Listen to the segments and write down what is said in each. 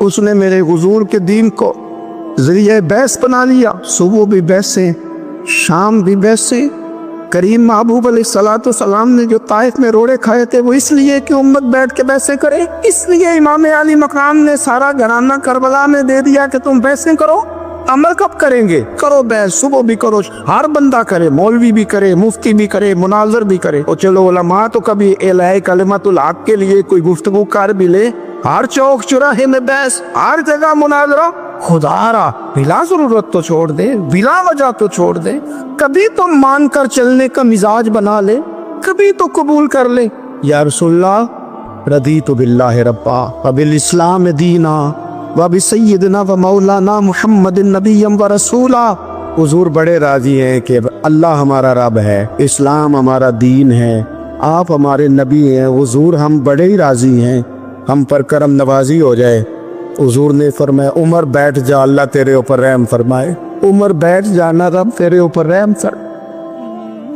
اس نے میرے حضور کے دین کو ذریعہ بیس بنا لیا. صبح بھی بیسیں، شام بھی بیسیں. کریم محبوب علیہ الصلوۃ والسلام نے جو طائف میں روڑے کھائے تھے وہ اس لیے کہ امت بیٹھ کے بیسے کرے. اس لیے امام علی مقام نے سارا گھرانہ کربلا میں دے دیا کہ تم بیسیں کرو. عمل کب کریں گے؟ کرو بیس، صبح بھی کرو، ہر بندہ کرے، مولوی بھی کرے، مفتی بھی کرے، مناظر بھی کرے. اور چلو علماء تو کبھی الہ کلمت الحق کے لیے کوئی گفتگو کر بھی لے. ہر چوک چوراہے میں بیس، ہر جگہ مناظرہ. خدا را بلا ضرورت تو چھوڑ دے، بلا وجہ تو چھوڑ دے. کبھی تو مان کر چلنے کا مزاج بنا لے، کبھی تو قبول کر لے. یا رسول اللہ رضیت باللہ ربا وبالاسلام دینا وبسیدنا ومولانا محمد نبی و رسولا. حضور بڑے راضی ہیں کہ اللہ ہمارا رب ہے، اسلام ہمارا دین ہے، آپ ہمارے نبی ہیں. حضور ہم بڑے ہی راضی ہیں، ہم پر کرم نوازی ہو جائے. حضور نے فرمایا عمر بیٹھ جا، اللہ تیرے اوپر رحم فرمائے. عمر بیٹھ جانا، رب تیرے اوپر رحم فرمائے.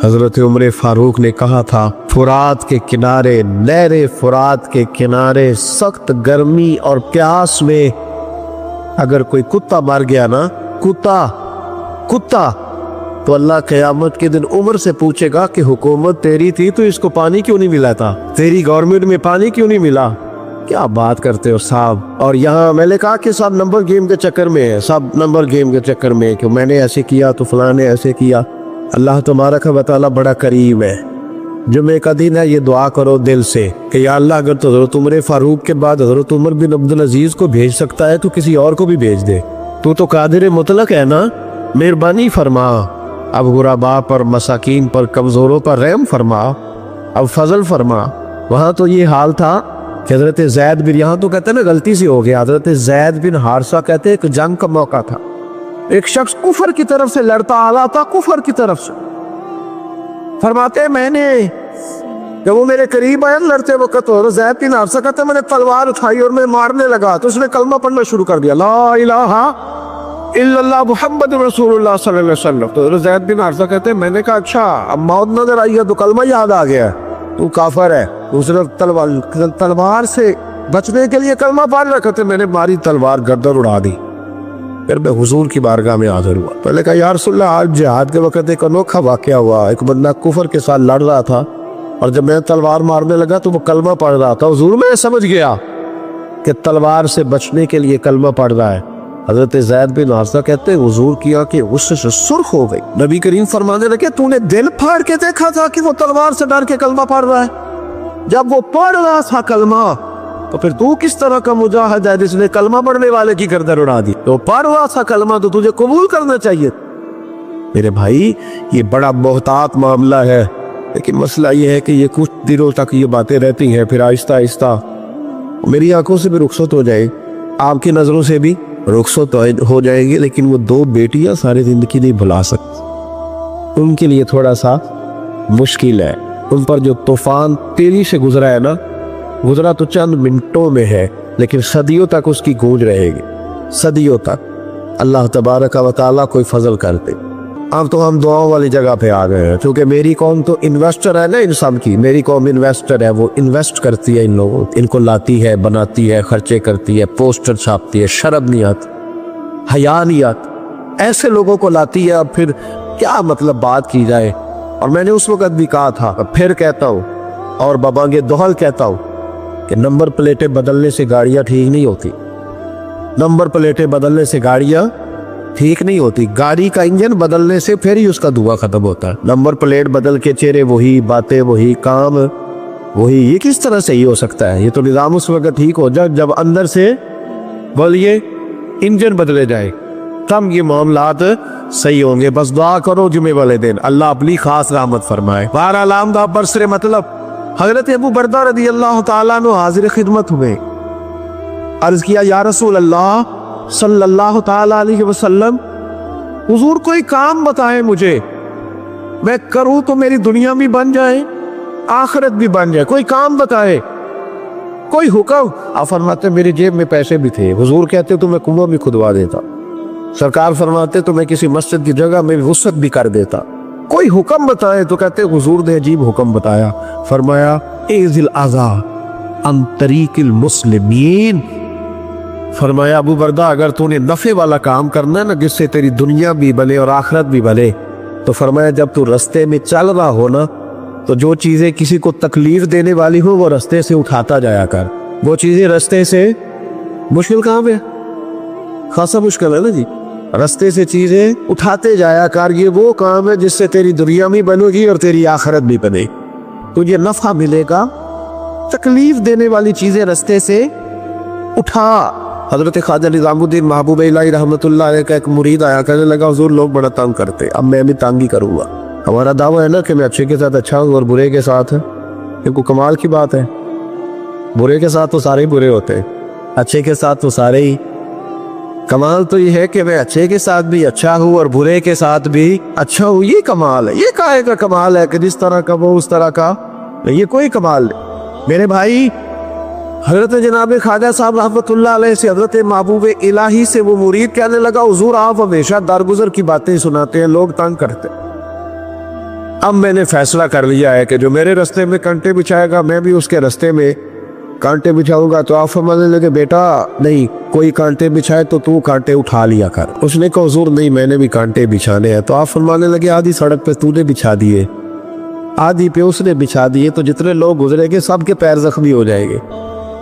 حضرت عمر فاروق نے کہا تھا فرات کے کنارے، نہر فرات کے کنارے سخت گرمی اور پیاس میں اگر کوئی کتا مر گیا نا، کتا تو اللہ قیامت کے دن عمر سے پوچھے گا کہ حکومت تیری تھی تو اس کو پانی کیوں نہیں ملا تھا، تیری گورنمنٹ میں پانی کیوں نہیں ملا. کیا بات کرتے ہو صاحب. اور یہاں میں نے کہا کہ سب نمبر گیم کے چکر میں ہے، سب نمبر گیم کے چکر میں ہے کہ میں نے ایسے کیا تو فلاں نے ایسے کیا. اللہ تبارک و تعالیٰ بڑا کریم ہے. جمعہ کا دن ہے، یہ دعا کرو دل سے کہ یا اللہ اگر تو حضرت عمر فاروق کے بعد حضرت عمر بن عبدالعزیز کو بھیج سکتا ہے تو کسی اور کو بھی بھیج دے. تو قادر مطلق ہے نا، مہربانی فرما. اب غرباء پر، مساکین پر، کمزوروں پر رحم فرما، اب فضل فرما. وہاں تو یہ حال تھا کہ حضرت زید بن، یہاں تو کہتے ہیں نا غلطی سے ہو گیا، حضرت زید بن حارثہ کہتے ہیں ایک جنگ کا موقع تھا، ایک شخص کفر کی طرف سے لڑتا آ رہا تھا، کفر کی طرف سے. فرماتے ہیں میں نے جب وہ میرے قریب آیا لڑتے وقت، حضرت زید بن حارثہ کہتے ہیں میں نے تلوار اٹھائی اور میں مارنے لگا تو اس نے کلمہ پڑھنا شروع کر دیا، لا الہ الا اللہ محمد رسول اللہ صلی اللہ علیہ وسلم. تو حضرت زید بن حارثہ کہتے ہیں میں نے کہا اچھا اب موت نظر آئی ہے تو کلمہ یاد آ گیا، تو کافر ہے. دوسرا تلوار سے بچنے کے لیے کلمہ پڑھ رہا، کہتے میں نے ماری تلوار گردن اڑا دی. پھر میں حضور کی بارگاہ میں حاضر ہوا. پہلے کہا یا رسول اللہ آج جہاد کے وقت ایک انوکھا واقعہ ہوا، ایک بندہ کفر کے ساتھ لڑ رہا تھا اور جب میں تلوار مارنے لگا تو وہ کلمہ پڑھ رہا تھا. حضور میں سمجھ گیا کہ تلوار سے بچنے کے لیے کلمہ پڑھ رہا ہے. حضرت زید بن حارثہ کہتے ہیں حضور کیا کہ غصے سے سرخ ہو گئی. نبی کریم فرمانے لگے تو نے دل پھاڑ کے دیکھا تھا کہ وہ تلوار سے ڈر کے کلمہ پڑھ رہا ہے؟ جب وہ پڑھ رہا تھا کلمہ تو پھر تو کس طرح کا مجاہد ہے جس نے کلمہ پڑھنے والے کی گردن اڑا دی؟ تو پڑھ رہا تھا کلمہ تو تجھے قبول کرنا چاہیے. میرے بھائی یہ بڑا محتاط معاملہ ہے، لیکن مسئلہ یہ ہے کہ یہ کچھ دنوں تک یہ باتیں رہتی ہیں، پھر آہستہ آہستہ میری آنکھوں سے بھی رخصت ہو جائے، آپ کی نظروں سے بھی رخصت ہو جائے گی. لیکن وہ دو بیٹیاں ساری زندگی نہیں بھلا سکتی، ان کے لیے تھوڑا سا مشکل ہے. ان پر جو طوفان تیزی سے گزرا ہے نا، گزرا تو چند منٹوں میں ہے لیکن صدیوں تک اس کی گونج رہے گی، صدیوں تک. اللہ تبارک و تعالیٰ کوئی فضل کرتے. اب تو ہم دعاؤں والی جگہ پہ آ گئے ہیں کیونکہ میری قوم تو انویسٹر ہے نا، انسان کی میری قوم انویسٹر ہے، وہ انویسٹ کرتی ہے ان لوگوں، ان کو لاتی ہے، بناتی ہے، خرچے کرتی ہے، پوسٹر چھاپتی ہے، شرم نہیں آتی، حیا نہیں آتی، ایسے لوگوں کو لاتی ہے. اب پھر کیا مطلب بات کی جائے. اور میں نے اس وقت بھی کہا تھا، پھر کہتا ہوں اور بابانگے دوہل کہتا ہوں کہ نمبر پلیٹیں بدلنے سے گاڑیاں ٹھیک نہیں ہوتی، نمبر پلیٹیں بدلنے سے گاڑیاں ٹھیک نہیں ہوتی. گاڑی کا انجن بدلنے سے پھر ہی اس کا دھواں ختم ہوتا ہے. نمبر پلیٹ بدل کے چہرے وہی، باتیں وہی، کام وہی، یہ کس طرح صحیح ہو سکتا ہے؟ یہ تو نظام اس وقت ٹھیک ہو جائے جب اندر سے بولیے انجن بدلے جائے، تب یہ معاملات صحیح ہوں گے. بس دعا کرو جمعے والے دن اللہ اپنی خاص رحمت فرمائے. بہرحال آمدہ برسر مطلب حضرت ابو بردہ رضی اللہ تعالیٰ عنہ حاضر خدمت ہوئے. عرض کیا یا رسول اللہ صلی اللہ تعالیٰ علیہ وسلم، حضور کوئی کام بتائے مجھے، میں کروں تو میری دنیا بھی بن جائے آخرت بھی بن جائے، کوئی کام بتائے، کوئی حکم. آپ فرماتے میری جیب میں پیسے بھی تھے. حضور کہتے تو میں کنواں بھی کھدوا دیتا. سرکار فرماتے تو میں کسی مسجد کی جگہ میں وسعت بھی کر دیتا. کوئی حکم بتائے تو کہتے حضور نے عجیب حکم بتایا. فرمایا اعزل الاذى عن طریق المسلمین فرمایا ابو بردا اگر تو نے نفع والا کام کرنا ہے نا جس سے تیری دنیا بھی بنے اور آخرت بھی بنے، تو فرمایا جب تو رستے میں چل رہا ہو نا تو جو چیزیں کسی کو تکلیف دینے والی ہو وہ رستے سے اٹھاتا جایا کر۔ وہ چیزیں رستے سے مشکل کام ہے، خاصا مشکل ہے نا جی، رستے سے چیزیں اٹھاتے جایا کر۔ یہ وہ کام ہے جس سے تیری دنیا بھی بنے گی اور تیری آخرت بھی بنے، تجھے نفع ملے گا۔ تکلیف دینے والی چیزیں رستے سے اٹھا۔ حضرت خواجہ نظام الدین محبوب الہی رحمۃ اللہ علیہ کا ایک مرید آیا کہنے لگا حضور لوگ بڑا تنگ کرتے، اب میں بھی تنگ ہی کروں گا۔ ہمارا دعویٰ ہے نا کہ میں اچھے کے ساتھ اچھا ہوں اور برے کے ساتھ یہ کوئی کمال کی بات ہے، برے کے ساتھ تو سارے ہی برے ہوتے ہیں، اچھے کے ساتھ تو سارے ہی۔ کمال تو یہ ہے کہ میں اچھے کے ساتھ بھی اچھا ہوں اور برے کے ساتھ بھی اچھا ہوں، یہ کمال ہے۔ یہ کائے کا کمال ہے کہ جس طرح کا وہ اس طرح کا، یہ کوئی کمال نہیں میرے بھائی۔ حضرت جناب خواجہ صاحب رحمۃ اللہ علیہ سے حضرت محبوب الہی سے وہ مرید کہنے لگا حضور آپ ہمیشہ درگزر کی باتیں سناتے ہیں، لوگ تنگ کرتے، اب میں نے فیصلہ کر لیا ہے کہ جو میرے رستے میں کانٹے بچھائے گا میں بھی اس کے رستے میں کانٹے بچھاؤں گا۔ تو آپ فرمانے لگے بیٹا نہیں، کوئی کانٹے بچھائے تو کانٹے اٹھا لیا کر۔ اس نے کہا حضور نہیں میں نے بھی کانٹے بچھانے ہیں۔ تو آپ فرمانے لگے آدھی سڑک پہ تو نے بچھا دیے، آدھی پہ اس نے بچھا دیے، تو جتنے لوگ گزرے گے سب کے پیر زخمی ہو جائیں گے،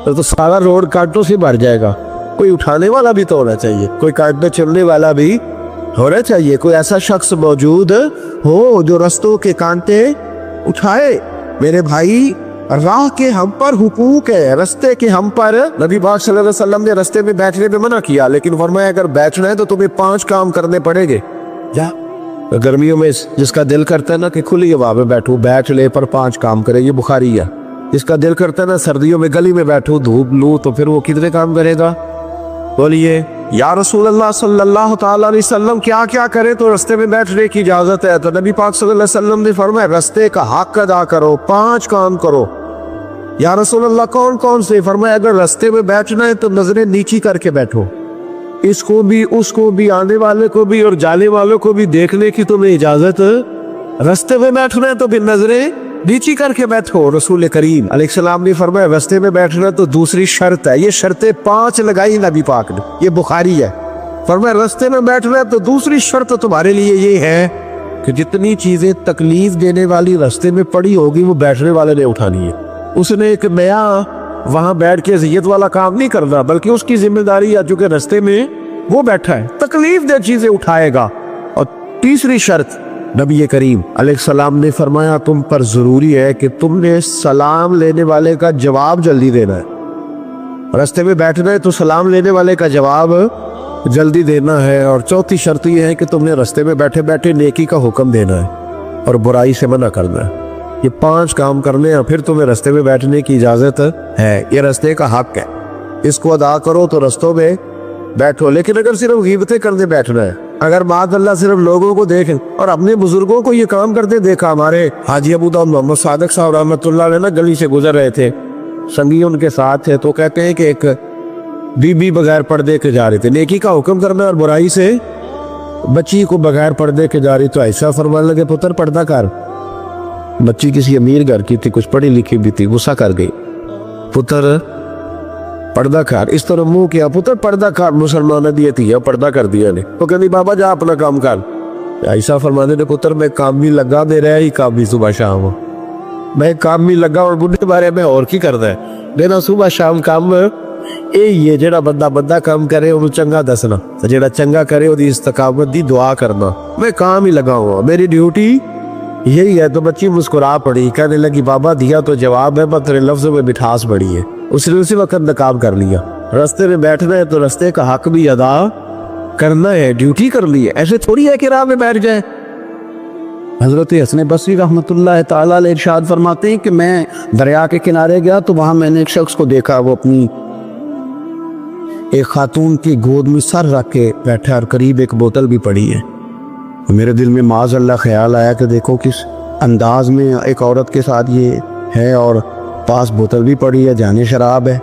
تو سارا روڈ کانٹوں سے بھر جائے گا۔ کوئی اٹھانے والا بھی تو ہونا چاہیے، کوئی کانٹے چلنے والا بھی ہونا چاہیے، کوئی ایسا شخص موجود ہو جو رستوں کے کانٹے اٹھائے۔ میرے بھائی راہ کے ہم پر حقوق ہے، رستے کے ہم پر۔ نبی پاک صلی اللہ علیہ وسلم نے رستے میں بیٹھنے پہ منع کیا، لیکن فرمایا اگر بیٹھنا ہے تو تمہیں 5 کام کرنے پڑیں گے۔ جا گرمیوں میں جس کا دل کرتا ہے نا کہ کھلی ہوا میں بیٹھو، بیٹھ لے پر 5 کام کرے، یہ بخاری ہے۔ جس کا دل کرتا ہے نا سردیوں میں گلی میں بیٹھو دھوپ لوں، تو پھر وہ کتنے کام کرے گا؟ بولیے یا رسول اللہ صلی اللہ تعالی علیہ وسلم کیا کیا کرے تو رستے میں بیٹھنے کی اجازت ہے؟ تو نبی پاک صلی اللہ علیہ وسلم نے فرمایا رستے کا حق ادا کرو، 5 کام کرو۔ یا رسول اللہ کون کون سے؟ فرمایا اگر رستے میں بیٹھنا ہے تو نظریں نیچی کر کے بیٹھو، اس کو بھی اس کو بھی، آنے والے کو بھی اور جانے والوں کو بھی دیکھنے کی تمہیں اجازت۔ رستے میں بیٹھنا ہے تو بھی نظریں نیچی کر کے بیٹھو۔ رسول کریم علیہ السلام نے فرمایا رستے میں بیٹھنا تو دوسری شرط ہے، یہ شرطیں 5 لگائی نبی پاک نے، یہ بخاری ہے۔ فرمایا رستے میں بیٹھنا ہے تو دوسری شرط تمہارے لیے یہ ہے کہ جتنی چیزیں تکلیف دینے والی رستے میں پڑی ہوگی وہ بیٹھنے والے نے اٹھانی ہے۔ اس نے ایک نیا وہاں بیٹھ کے اذیت والا کام نہیں کرنا، بلکہ اس کی ذمہ داری ہے چونکہ رستے میں وہ بیٹھا ہے تکلیف دہ چیزیں اٹھائے گا۔ اور تیسری شرط نبی کریم علیہ السلام نے فرمایا تم پر ضروری ہے کہ تم نے سلام لینے والے کا جواب جلدی دینا ہے۔ رستے میں بیٹھنا ہے تو سلام لینے والے کا جواب جلدی دینا ہے۔ اور چوتھی شرط یہ ہے کہ تم نے رستے میں بیٹھے بیٹھے نیکی کا حکم دینا ہے اور برائی سے منع کرنا ہے۔ یہ 5 کام کرنے ہیں، پھر تمہیں رستے میں بیٹھنے کی اجازت ہے، یہ رستے کا حق ہے، اس کو ادا کرو تو رستوں میں بیٹھو۔ لیکن اگر صرف غیبتیں کرنے بیٹھنا ہے، اگر معاذ اللہ صرف لوگوں کو دیکھیں اور اپنے بزرگوں کو یہ کام کرتے دیکھا، ہمارے حاجی ابو داؤد محمد صادق صاحب رحمۃ اللہ علیہ نا گلی سے گزر رہے تھے، سنگی ان کے ساتھ تھے، تو کہتے ہیں کہ ایک بی بی بغیر پردے کے جا رہے تھے، نیکی کا حکم کرنا اور برائی سے بچی کو بغیر پردے کے جا رہی، تو ایسا فرمانے لگے پتر پردہ کر۔ بچی کسی امیر گھر کی تھی، کچھ پڑھی لکھی بھی تھی، غصہ کر گئی، پتر پردہ کر، اس طرح منہ کیا، پتر پردہ کر، مسلمان دیے تھی پردہ کر دیا نے۔ تو کہنی بابا جا اپنا کام کر۔ ایسا فرمانے نے پتر میں کام بھی لگا، دے رہا ہی کام بھی صبح شام، میں کام بھی لگا اور بڑھے بارے میں اور کی کرنا ہے دینا صبح شام کام یہ جڑا بندہ کام کرے وہ چنگا دسنا، جڑا چنگا کرے وہ استقامت دی دعا کرنا، میں کام ہی لگا ہوا، میری ڈیوٹی یہی ہے۔ تو بچی مسکرا پڑی، کہنے لگی بابا دیا تو جواب ہے، پر تیرے لفظوں میں مٹھاس بڑی ہے۔ اس نے اسی وقت نقاب کر لیا، رستے میں بیٹھنا ہے تو رستے کا حق بھی ادا کرنا ہے، ڈیوٹی کر لی ہے، ایسے تھوڑی ہے کہ راہ میں بیٹھ جائے۔ حضرت حسن بصری رحمۃ اللہ تعالیٰ علیہ ارشاد فرماتے ہیں کہ میں دریا کے کنارے گیا تو وہاں میں نے ایک شخص کو دیکھا، وہ اپنی ایک خاتون کی گود میں سر رکھ کے بیٹھا اور قریب ایک بوتل بھی پڑی ہے۔ میرے دل میں معاذ اللہ خیال آیا کہ دیکھو کس انداز میں ایک عورت کے ساتھ یہ ہے اور پاس بوتل بھی پڑی ہے، جانے شراب ہے۔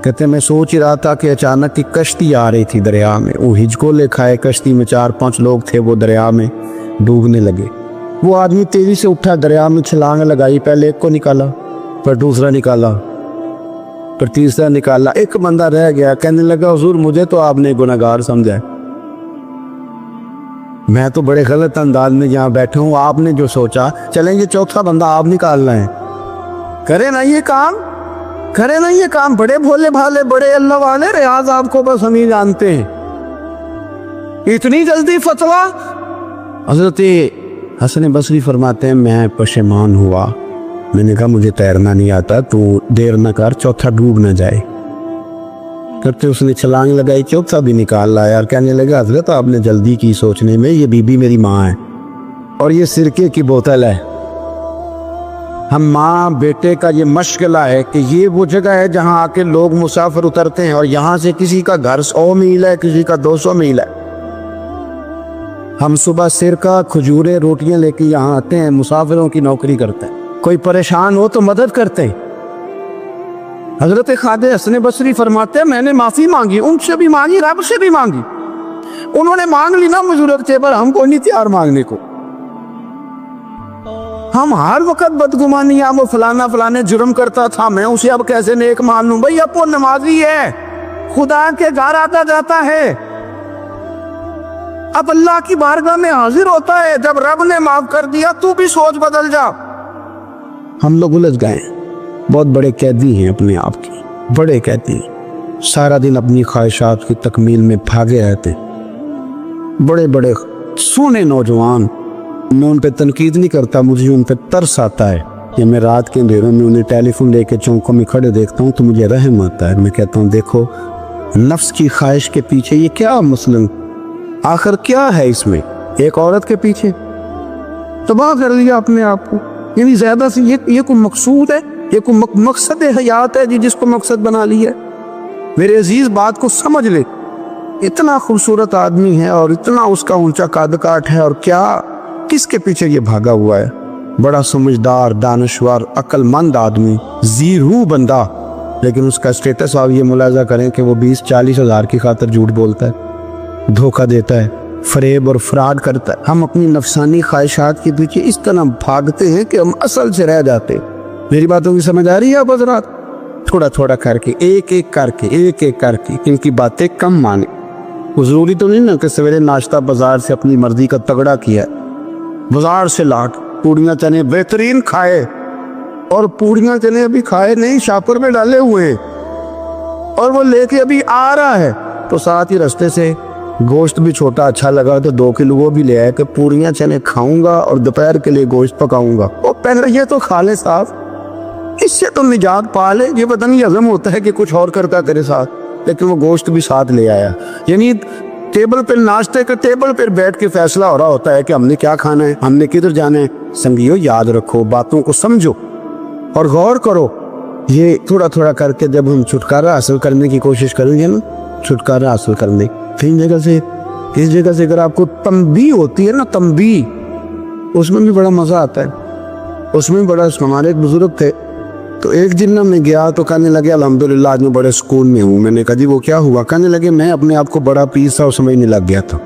کہتے میں سوچ ہی رہا تھا کہ اچانک کی کشتی آ رہی تھی دریا میں، وہ ہجکو لے کھائے، کشتی میں 4-5 لوگ تھے، وہ دریا میں ڈوبنے لگے۔ وہ آدمی تیزی سے اٹھا، دریا میں چھلانگ لگائی، پہلے ایک کو نکالا پھر دوسرا نکالا، پھر تیسرا نکالا، ایک بندہ رہ گیا، کہنے لگا حضور مجھے تو آپ نے گناہگار سمجھا ہے، میں تو بڑے غلط انداز میں یہاں بیٹھا ہوں، آپ نے جو سوچا چلیں یہ چوتھا بندہ آپ نکالنا ہے، کرے نا یہ کام، کرے نا یہ کام، بڑے بھولے بھالے بڑے اللہ والے ریاض آپ کو بس ہم ہی جانتے ہیں، اتنی جلدی فتویٰ۔ حضرت حسن بصری فرماتے ہیں میں پشیمان ہوا، میں نے کہا مجھے تیرنا نہیں آتا، تو دیر نہ کر چوتھا ڈوب نہ جائے، کرتے اس نے چھلانگ لگائی، چوتھا بھی نکال لایا اور کہنے لگا حضرت آپ نے جلدی کی سوچنے میں، یہ بی بی میری ماں ہے اور یہ سرکے کی بوتل ہے، ہم ماں بیٹے کا یہ مشغلہ ہے کہ یہ وہ جگہ ہے جہاں آ کے لوگ مسافر اترتے ہیں اور یہاں سے کسی کا گھر 100 میل ہے، کسی کا 200 میل ہے، ہم صبح سرکہ کھجورے روٹیاں لے کے یہاں آتے ہیں، مسافروں کی نوکری کرتے ہیں، کوئی پریشان ہو تو مدد کرتے ہیں۔ حضرت خواجہ حسن بصری فرماتے ہیں میں نے معافی مانگی، ان سے بھی مانگی، رب سے بھی مانگی، انہوں نے مانگ لی نا مجھے رکھتے پر ہم کو نہیں تیار مانگنے کو، ہم ہر وقت بدگمانی وہ فلانا فلانے جرم کرتا تھا میں اسے اب کیسے نیک مان لوں، بھائی اب وہ نمازی ہے، خدا کے گھر آتا جاتا ہے، اب اللہ کی بارگاہ میں حاضر ہوتا ہے، جب رب نے معاف کر دیا تو بھی سوچ بدل جا۔ ہم لوگ الجھ گئے ہیں، بہت بڑے قیدی ہیں اپنے آپ کی، بڑے قیدی ہیں، سارا دن اپنی خواہشات کی تکمیل میں بھاگے رہتے، بڑے بڑے سونے نوجوان، میں ان پہ تنقید نہیں کرتا، مجھے ان پہ ترس آتا ہے، کہ میں رات کے اندھیروں میں انہیں ٹیلی فون لے کے چوکوں میں کھڑے دیکھتا ہوں تو مجھے رحم آتا ہے، میں کہتا ہوں دیکھو نفس کی خواہش کے پیچھے یہ کیا مثلاً آخر کیا ہے اس میں، ایک عورت کے پیچھے تباہ کر دیا اپنے آپ کو، یعنی زیادہ سے یہ کوئی مقصود ہے، یہ کوئی مقصد حیات ہے جس کو مقصد بنا لی ہے۔ میرے عزیز بات کو سمجھ لے، اتنا خوبصورت آدمی ہے اور اتنا اس کا اونچا قد کاٹ ہے، اور کیا کس کے پیچھے یہ بھاگا ہوا ہے، بڑا سمجھدار دانشور عقل مند آدمی، ذی روح بندہ، لیکن اس کا اسٹیٹس آپ یہ ملاحظہ کریں کہ وہ 20-40 ہزار کی خاطر جھوٹ بولتا ہے، دھوکہ دیتا ہے، فریب اور فراڈ کرتا ہے۔ ہم اپنی نفسانی خواہشات کے پیچھے اس طرح بھاگتے ہیں کہ ہم اصل سے رہ جاتے ہیں۔ میری باتوں کی سمجھ آ رہی ہے آپ حضرات؟ تھوڑا تھوڑا کر کے ایک ایک کر کے ان کی باتیں کم مانے۔ وہ ضروری تو نہیں نا کہ سویرے ناشتہ بازار سے اپنی مرضی کا تگڑا کیا ہے، بازار سے لاٹ پوڑیاں چنے بہترین کھائے، اور پوڑیاں چنے ابھی کھائے نہیں، شاپر میں ڈالے ہوئے ہیں، اور وہ لے کے ابھی آ رہا ہے، تو ساتھ ہی رستے سے گوشت بھی چھوٹا اچھا لگا تو 2 کلو وہ بھی لے آئے کہ پوڑیاں چنے کھاؤں گا اور دوپہر کے لیے گوشت پکاؤں گا۔ وہ پہلے یہ تو کھا لے صاحب، اس سے تو نجات پا لے، یہ پتہ نہیں ہضم ہوتا ہے کہ کچھ اور کرتا تیرے ساتھ، لیکن وہ گوشت بھی ساتھ لے آیا، یعنی ٹیبل پہ ناشتے کے ٹیبل پہ بیٹھ کے فیصلہ ہو رہا ہوتا ہے کہ ہم نے کیا کھانا ہے، ہم نے کدھر جانا ہے۔ سنگیو یاد رکھو، باتوں کو سمجھو اور غور کرو، یہ تھوڑا تھوڑا کر کے جب ہم چھٹکارا حاصل کرنے کی کوشش کریں گے نا، چھٹکارا حاصل کرنے اس جگہ سے اگر آپ کو تنبیہ ہوتی ہے نا، تنبیہ، اس میں بھی بڑا مزہ آتا ہے، اس میں بڑا، ہمارے ایک بزرگ تھے تو ایک دن نا میں گیا تو کہنے لگے الحمدللہ آج میں بڑے سکون میں ہوں، میں نے کہا جی وہ کیا ہوا؟ کہنے لگے میں اپنے آپ کو بڑا پیر تھا اور سمجھنے لگ گیا تھا،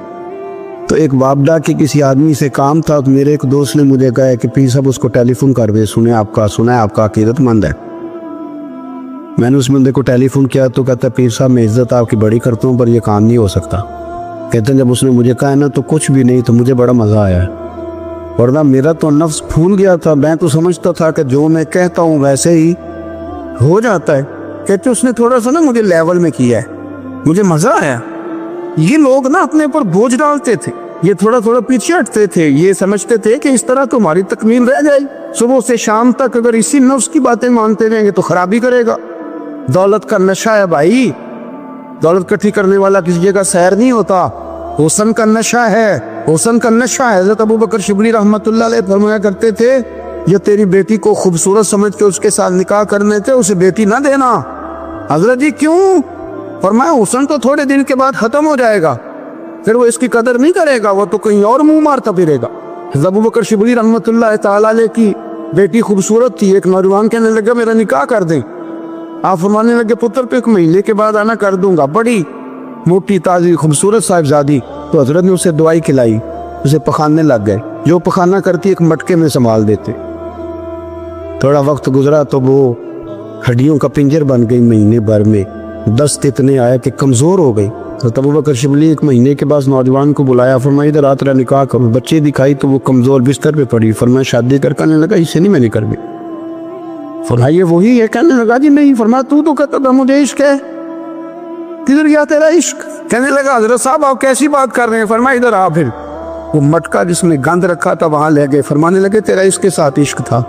تو ایک وابڈا کے کسی آدمی سے کام تھا، تو میرے ایک دوست نے مجھے کہا کہ پیر صاحب اس کو ٹیلی فون کر دے، سنا ہے آپ کا عقیدت مند ہے۔ میں نے اس بندے کو ٹیلی فون کیا تو کہتا پیر صاحب میں عزت آپ کی بڑی کرتا ہوں پر یہ کام نہیں ہو سکتا۔ کہتے ہیں جب اس نے مجھے کہا نا تو کچھ بھی نہیں، تو مجھے بڑا مزہ آیا ہے، ورنہ میرا تو نفس پھول گیا تھا، میں تو سمجھتا تھا کہ جو میں کہتا ہوں ویسے ہی ہو جاتا ہے۔ کہتے اس نے تھوڑا سا نا مجھے لیول میں کیا ہے، مجھے مزہ آیا۔ یہ لوگ نا اپنے اوپر بوجھ ڈالتے تھے، یہ تھوڑا تھوڑا پیچھے ہٹتے تھے، یہ سمجھتے تھے کہ اس طرح تمہاری تکمیل رہ جائے، صبح سے شام تک اگر اسی نفس کی باتیں مانتے رہیں گے تو خرابی کرے گا۔ دولت کا نشہ ہے بھائی، دولت کٹھی کرنے والا کسی جگہ سیر نہیں ہوتا، حسن کا نشہ ہے، حسن کا نشہ ہے۔ حضرت ابوبکر شبلی رحمۃ اللہ علیہ فرمایا کرتے تھے یہ تیری بیٹی کو خوبصورت سمجھ کے اس کے ساتھ نکاح کرنے تھے، اسے بیٹی نہ دینا۔ حضرت جی کیوں؟ فرمایا حسن تو تھوڑے دن کے بعد ختم ہو جائے گا، پھر وہ اس کی قدر نہیں کرے گا، وہ تو کہیں اور منہ مارتا پھرے گا۔ حضرت ابوبکر شبلی رحمۃ اللہ تعالی علیہ کی بیٹی خوبصورت تھی، ایک نوجوان کہنے لگا میرا نکاح کر دیں، آپ فرمانے لگے پتر پہ 1 مہینے کے بعد آنا کر دوں گا، بڑی موٹی تازی خوبصورت صاحبزادی۔ تو حضرت نے اسے دوائی کھلائی، اسے پخانے لگ گئے، جو پخانا کرتی ایک مٹکے میں سنبھال دیتے۔ تھوڑا وقت گزرا تو وہ ہڈیوں کا پنجر بن گئی مہینے بھر میں، دست اتنے آیا کہ کمزور ہو گئی۔ حضرت ابوبکر شبلی ایک مہینے کے بعد نوجوان کو بلایا، فرمایا ادھر آ تیرا نکاح کرو۔ بچے دکھائی تو وہ کمزور بستر پہ پڑی، فرمایا شادی کرنے لگا اسے نہیں میں نے کرنی۔ فرمایا یہ وہی ہے؟ کہنے لگا جی نہیں۔ فرمایا تو کہتا تھا مجھے عشق ہے، کدھر گیا تیرا عشق؟ کہنے لگا حضرت صاحب آپ کیسی بات کر رہے ہیں؟ فرمایا ادھر آ۔ پھر وہ مٹکا جس میں گند رکھا تھا وہاں لے گئے، فرمانے لگے تیرا اس کے ساتھ عشق تھا،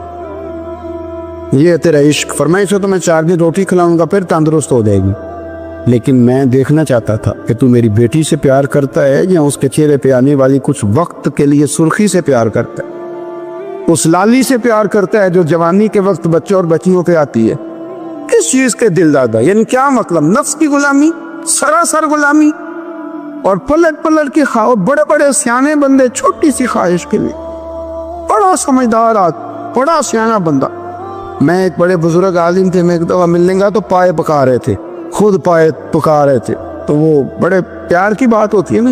یہ ہے تیرا عشق۔ فرمایا اسے تو میں 4 دن روٹی کھلاؤں گا پھر تندرست ہو جائے گی، لیکن میں دیکھنا چاہتا تھا کہ تو میری بیٹی سے پیار کرتا ہے یا اس کے چہرے پہ آنے والی کچھ وقت کے لیے سرخی سے پیار کرتا ہے، اس لالی سے پیار کرتا ہے جو جوانی کے وقت بچوں اور بچیوں پہ آتی ہے۔ کس چیز کے دل دادا؟ یعنی کیا مطلب؟ نفس کی غلامی، سراسر غلامی، اور پلٹ پلٹ کے خواہ بڑے بڑے سیانے بندے چھوٹی سی خواہش کے لیے۔ بڑا سمجھدار آدمی، بڑا سیانا بندہ۔ میں ایک بڑے بزرگ عالم تھے، میں ایک دفعہ ملنے گا تو پائے پکا رہے تھے، خود پائے پکا رہے تھے، تو وہ بڑے پیار کی بات ہوتی ہے نا،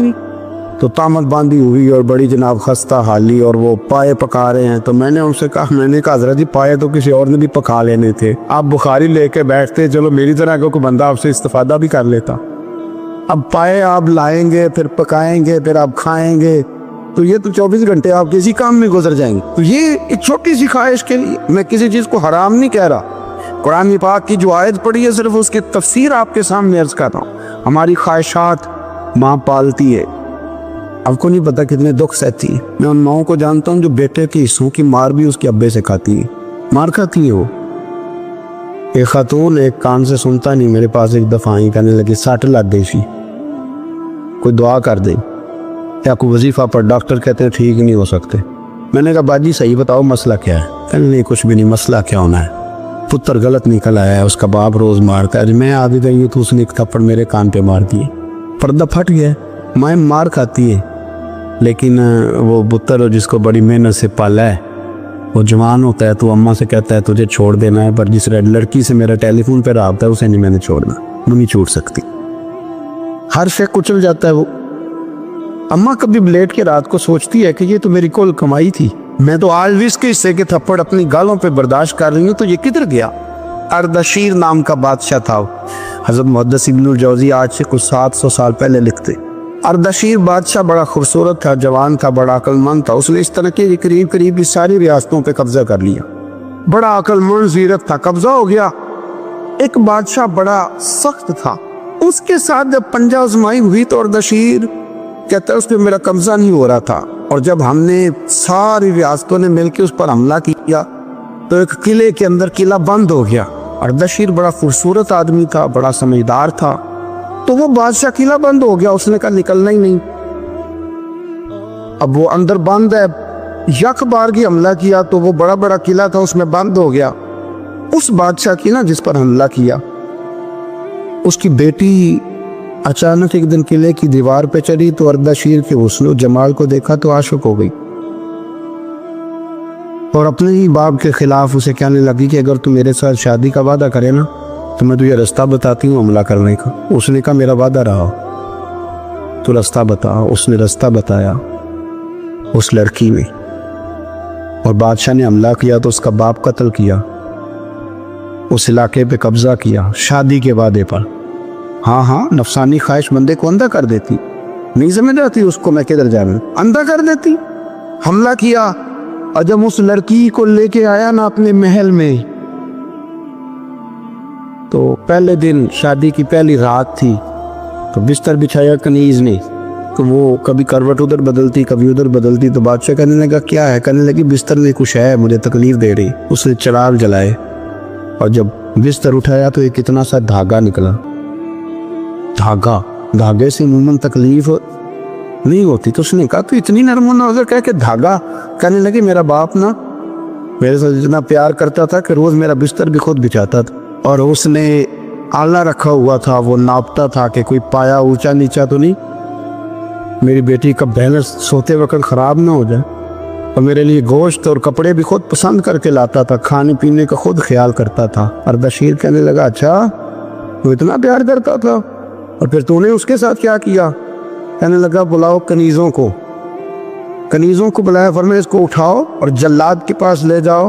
تو تامت باندھی ہوئی اور بڑی جناب خستہ حالی، اور وہ پائے پکا رہے ہیں۔ تو میں نے ان سے کہا، میں نے کہا حضرت جی پائے تو کسی اور نے بھی پکا لینے تھے، آپ بخاری لے کے بیٹھتے، چلو میری طرح کا کوئی بندہ آپ سے استفادہ بھی کر لیتا۔ اب پائے آپ لائیں گے، پھر پکائیں گے، پھر آپ کھائیں گے، تو یہ تو 24 گھنٹے آپ کسی کام میں گزر جائیں گے۔ تو یہ ایک چھوٹی سی خواہش کے لیے، میں کسی چیز کو حرام نہیں کہہ رہا، قرآن پاک کی جو آیت پڑھی ہے صرف اس کی تفسیر آپ کے سامنے عرض کرتا ہوں۔ ہماری خواہشات ماں پالتی ہے، آپ کو نہیں پتا کتنے دکھ سہتی ہے۔ میں ان ماؤں کو جانتا ہوں جو بیٹے کے حصوں کی مار بھی اس کے ابے سے کھاتی ہے، مار کھاتی ہے وہ۔ ایک خاتون ایک کان سے سنتا نہیں، میرے پاس ایک دفعہ آئی، کہنے لگی 60 لگ گئی سی، کوئی دعا کر دے یا کوئی وظیفہ پر، ڈاکٹر کہتے ہیں ٹھیک نہیں ہو سکتے۔ میں نے کہا باجی صحیح بتاؤ مسئلہ کیا ہے؟ کہنے نہیں کچھ بھی نہیں، مسئلہ کیا ہونا ہے، پتر غلط نکل آیا ہے، اس کا باپ روز مارتا ہے، میں آدھی گئی تو اس نے ایک تھپڑ میرے کان پہ مار دیے، پردہ پھٹ گیا۔ مائیں مار کھاتی ہے، لیکن وہ پتر جس کو بڑی محنت سے پالا ہے وہ جوان ہوتا ہے تو اماں سے کہتا ہے تجھے چھوڑ دینا ہے، پر جس لڑکی سے میرا ٹیلی فون پہ رابطہ ہے اسے نہیں میں نے چھوڑنا، وہ نہیں چھوڑ سکتی، ہر شے کچل جاتا ہے وہ۔ اماں کبھی بلیٹ کے رات کو سوچتی ہے کہ یہ تو میری کل کمائی تھی، میں تو آلویز کے حصے کے تھپڑ اپنی گالوں پہ برداشت کر رہی ہوں، تو یہ کدھر گیا؟ اردشیر نام کا بادشاہ تھا، حضرت محدث ابن الجوزی آج سے کچھ 700 سال پہلے لکھتے۔ اردشیر بادشاہ بڑا خوبصورت تھا، جوان تھا، بڑا عقل مند تھا، اس نے اس طرح کے قریب کی ساری ریاستوں پہ قبضہ کر لیا، بڑا عقل مند زیرک تھا، قبضہ ہو گیا۔ ایک بادشاہ بڑا سخت تھا، اس کے ساتھ جب پنجہ آزمائی ہوئی تو اردشیر کہتا ہے اس پہ میرا قبضہ نہیں ہو رہا تھا، اور جب ہم نے ساری ریاستوں نے مل کے اس پر حملہ کیا تو ایک قلعے کے اندر قلعہ بند ہو گیا۔ اردشیر بڑا خوبصورت آدمی تھا، بڑا سمجھدار تھا، تو وہ بادشاہ قلعہ بند ہو گیا، اس نے کہا نکلنا ہی نہیں، اب وہ اندر بند ہے، یک بار کی حملہ کیا تو وہ بڑا بڑا قلعہ تھا اس میں بند ہو گیا۔ اس بادشاہ کی نا جس پر حملہ کیا، اس کی بیٹی اچانک ایک دن قلعے کی دیوار پہ چڑھی تو اردشیر کے حسن و جمال کو دیکھا تو عاشق ہو گئی، اور اپنے ہی باپ کے خلاف اسے کہنے لگی کہ اگر تو میرے ساتھ شادی کا وعدہ کرے نا تو میں تجھے رستہ بتاتی ہوں حملہ کرنے کا۔ اس نے کہا میرا وعدہ رہا، تو رستہ بتا۔ اس نے رستہ بتایا اس لڑکی نے، اور بادشاہ نے حملہ کیا تو اس کا باپ قتل کیا، اس علاقے پہ قبضہ کیا شادی کے وعدے پر۔ ہاں نفسانی خواہش بندے کو اندھا کر دیتی، نہیں سمجھ آتی اس کو میں کدھر جانا، اندھا کر دیتی۔ حملہ کیا، اور جب اس لڑکی کو لے کے آیا نا اپنے محل میں، تو پہلے دن شادی کی پہلی رات تھی، تو بستر بچھایا کنیز نے، تو وہ کبھی کروٹ ادھر بدلتی کبھی ادھر بدلتی، تو بادشاہ کہنے لگا کیا ہے؟ کہنے لگی بستر میں کچھ ہے مجھے تکلیف دے رہی۔ اس نے چراغ جلائے اور جب بستر اٹھایا تو ایک اتنا سا دھاگا نکلا، دھاگے سے عموماً تکلیف نہیں ہوتی، تو اس نے کہا تو اتنی نرم و نازک کہہ کے دھاگا؟ کہنے لگی میرا باپ نا میرے ساتھ اتنا پیار کرتا تھا کہ روز میرا بستر بھی خود بچھاتا تھا، اور اس نے آلہ رکھا ہوا تھا، وہ ناپتا تھا کہ کوئی پایا اونچا نیچا تو نہیں، میری بیٹی کا بیلنس سوتے وقت خراب نہ ہو جائے، اور میرے لیے گوشت اور کپڑے بھی خود پسند کر کے لاتا تھا، کھانے پینے کا خود خیال کرتا تھا۔ اردشیر کہنے لگا اچھا تو اتنا پیار کرتا تھا، اور پھر تو نے اس کے ساتھ کیا کیا؟ کہنے لگا بلاؤ کنیزوں کو بلایا، فرمایا اس کو اٹھاؤ اور جلاد کے پاس لے جاؤ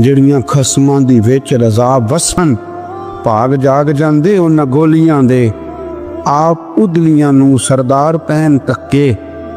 ਜਿਹੜੀਆਂ ਖਸਮਾਂ ਦੀ ਵਿੱਚ ਰਜ਼ਾ ਵਸਣ, ਭਾਗ ਜਾਗ ਜਾਂਦੇ ਉਹਨਾਂ ਗੋਲੀਆਂ ਦੇ। ਆਪ ਉਦਲੀਆਂ ਨੂੰ ਸਰਦਾਰ ਪਹਿਨ ਤੱਕੇ